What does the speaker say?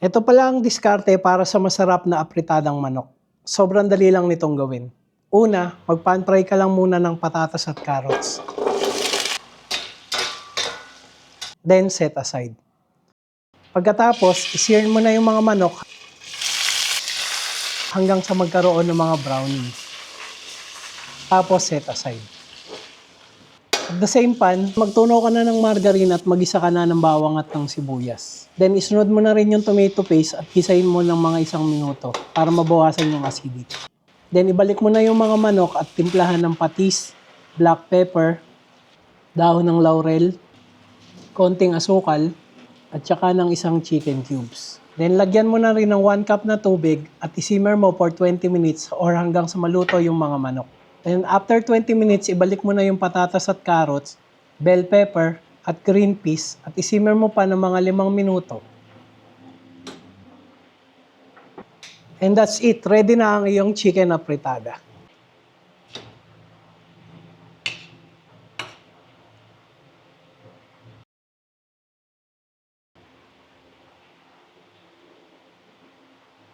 Ito pala ang diskarte para sa masarap na apritadang manok. Sobrang dali lang nitong gawin. Una, mag-pan fry ka lang muna ng patatas at carrots. Then set aside. Pagkatapos, i-sear mo na yung mga manok hanggang sa magkaroon ng mga browning. Tapos set aside. At the same pan, magtunaw ka na ng margarine at magisa ka na ng bawang at ng sibuyas. Then isunod mo na rin yung tomato paste at gisahin mo ng mga 1 minuto para mabawasan yung acidity. Then ibalik mo na yung mga manok at timplahan ng patis, black pepper, dahon ng laurel, konting asukal, at saka ng 1 chicken cubes. Then lagyan mo na rin ng 1 cup na tubig at isimmer mo for 20 minutes or hanggang sa maluto yung mga manok. Then after 20 minutes, ibalik mo na yung patatas at carrots, bell pepper, at green peas at isimmer mo pa ng mga 5 minuto. And that's it. Ready na ang iyong chicken apritada.